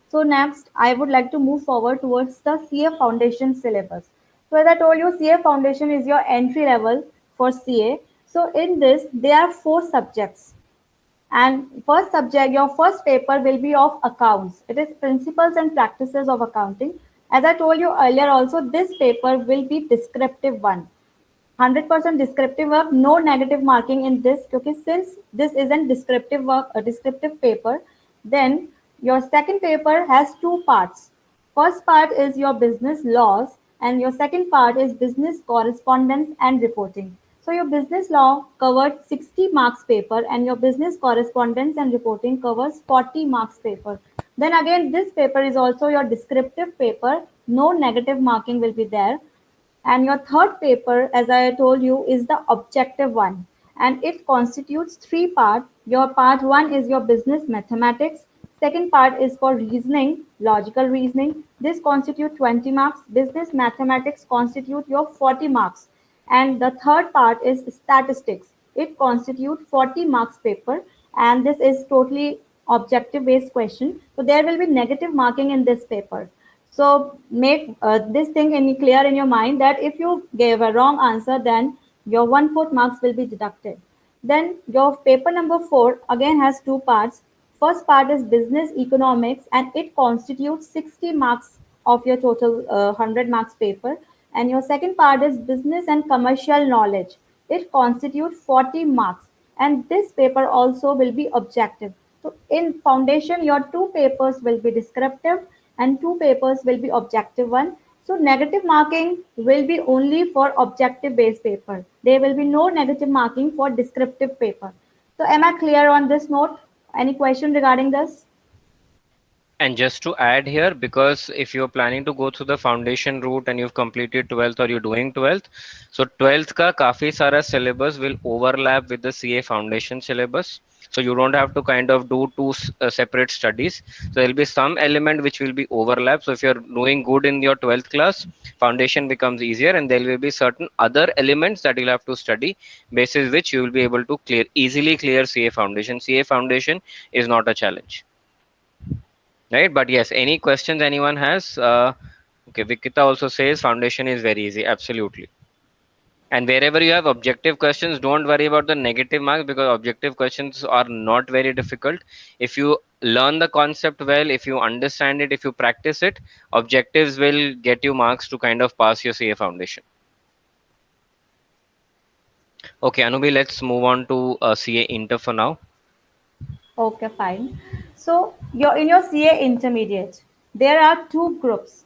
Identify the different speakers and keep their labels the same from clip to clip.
Speaker 1: So next, I would like to move forward towards the CA Foundation syllabus. So as I told you, CA Foundation is your entry level for CA. So in this, there are four subjects. And first subject, your first paper will be of accounts. It is principles and practices of accounting. As I told you earlier also, this paper will be descriptive one. 100% descriptive work, no negative marking in this, because since this isn't descriptive work, a descriptive paper, then your second paper has two parts. First part is your business laws, and your second part is business correspondence and reporting. So your business law covered 60 marks paper, and your business correspondence and reporting covers 40 marks paper. Then again, this paper is also your descriptive paper, no negative marking will be there. And your third paper, as I told you, is the objective one. And it constitutes three parts. Your part one is your business mathematics. Second part is for reasoning, logical reasoning. This constitutes 20 marks. Business mathematics constitute your 40 marks. And the third part is statistics. It constitutes 40 marks paper. And this is totally objective based question. So there will be negative marking in this paper. So make this thing clear in your mind that if you gave a wrong answer, then your 1/4 marks will be deducted. Then your paper number 4 again has two parts. First part is business economics, and it constitutes 60 marks of your total 100 marks paper. And your second part is business and commercial knowledge. It constitutes 40 marks, and this paper also will be objective. So in foundation, your two papers will be descriptive and two papers will be objective one. So negative marking will be only for objective based paper. There will be no negative marking for descriptive paper. So am I clear on this note? Any question regarding this?
Speaker 2: And just to add here, because if you're planning to go through the foundation route and you've completed 12th or you're doing 12th, so 12th ka काफी सारा syllabus will overlap with the CA foundation syllabus. So you don't have to kind of do two separate studies. So there'll be some element which will be overlap. So if you're doing good in your 12th class, foundation becomes easier, and there will be certain other elements that you'll have to study, basis which you will be able to easily clear CA foundation. CA foundation is not a challenge. Right, but yes, any questions anyone has? Okay, Vikita also says foundation is very easy. Absolutely. And wherever you have objective questions, don't worry about the negative marks, because objective questions are not very difficult. If you learn the concept well, if you understand it, if you practice it, objectives will get you marks to kind of pass your CA foundation. Okay, Anubi, let's move on to CA Inter for now.
Speaker 1: Okay, fine. So in your CA intermediate, there are two groups,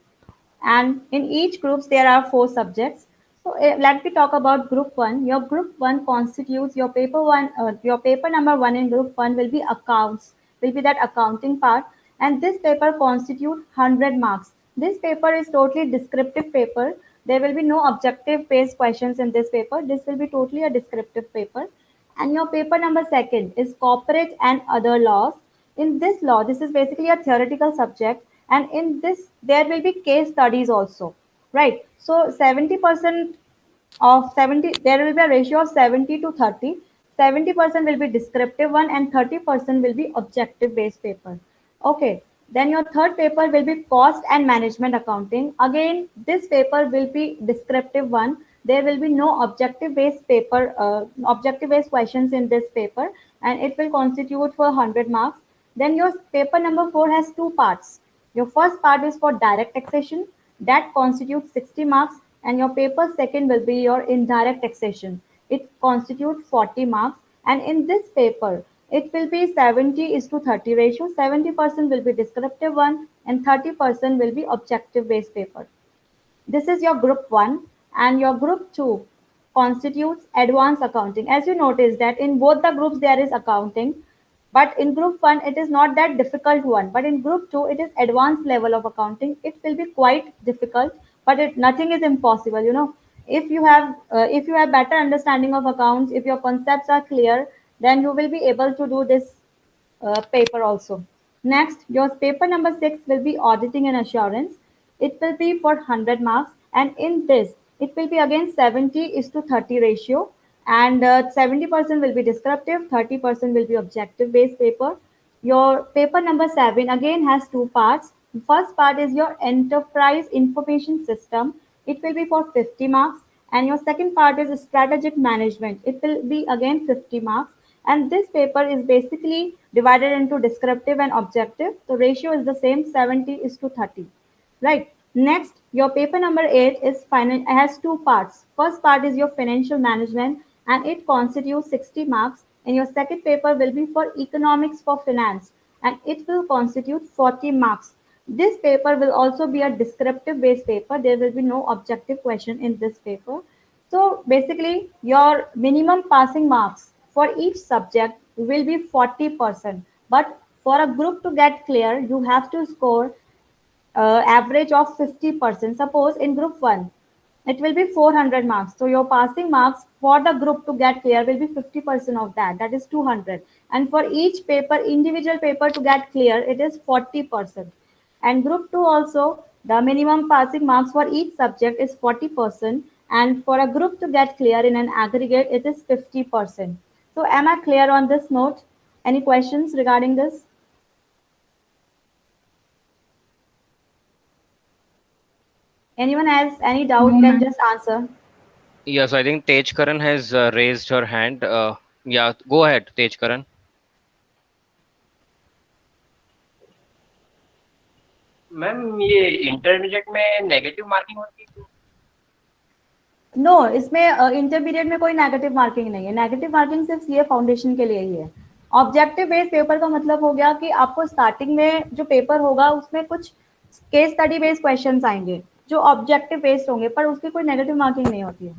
Speaker 1: and in each groups there are four subjects. So let me talk about group one. Your group one constitutes your paper one. Your paper number one in group one will be accounts. Will be that accounting part, and this paper constitute 100 marks. This paper is totally descriptive paper. There will be no objective based questions in this paper. This will be totally a descriptive paper. And your paper number second is corporate and other laws. In this law, this is basically a theoretical subject, and in this there will be case studies also, right? So 70% of 70, there will be a ratio of 70 to 30. 70% will be descriptive one, and 30% will be objective based paper. Okay, then your third paper will be cost and management accounting. Again, this paper will be descriptive one. There will be no objective based paper, objective based questions in this paper, and it will constitute for 100 marks. Then your paper number 4 has two parts. Your first part is for direct taxation, that constitutes 60 marks, and your paper second will be your indirect taxation. It constitutes 40 marks, and in this paper, it will be 70 is to 30 ratio. 70% will be descriptive one, and 30% will be objective based paper. This is your group 1, and your group 2 constitutes advanced accounting. As you notice that in both the groups there is accounting, but in group 1 it is not that difficult one, but in group 2 it is advanced level of accounting. It will be quite difficult, but nothing is impossible, if you have better understanding of accounts, if your concepts are clear, then you will be able to do this paper also. Next, your paper number 6 will be auditing and assurance. It will be for 100 marks, and in this, it will be again 70 is to 30 ratio, and 70% will be descriptive, 30% will be objective based paper. Your paper number 7 again has two parts. First part is your enterprise information system. It will be for 50 marks. And your second part is strategic management. It will be again 50 marks. And this paper is basically divided into descriptive and objective. The ratio is the same, 70 is to 30. Right. Next, your paper number 8 is has two parts. First part is your financial management and it constitutes 60 marks. And your second paper will be for economics for finance and it will constitute 40 marks. This paper will also be a descriptive based paper. There will be no objective question in this paper. So basically, your minimum passing marks for each subject will be 40%. But for a group to get clear, you have to score average of 50%. Suppose in group 1, it will be 400 marks. So your passing marks for the group to get clear will be 50% of that. That is 200. And for each paper, individual paper to get clear, it is 40%. And group 2 also, the minimum passing marks for each subject is 40%. And for a group to get clear in an aggregate, it is 50%. So am I clear on this note? Any questions regarding this? Anyone has any doubt can just answer.
Speaker 2: Yes, I think Tej Karan has raised her hand. Yeah, go ahead, Tej Karan.
Speaker 3: Ma'am ये intermediate में negative marking होती है?
Speaker 1: No इसमें intermediate में कोई negative marking नहीं है. Negative marking सिर्फ सीए फाउंडेशन के लिए ही है. ऑब्जेक्टिव बेस्ड पेपर का मतलब हो गया कि आपको स्टार्टिंग में जो पेपर होगा उसमें कुछ केस स्टडी बेस्ड क्वेश्चंस आएंगे जो ऑब्जेक्टिव बेस्ड होंगे पर उसकी कोई नेगेटिव मार्किंग नहीं होती है.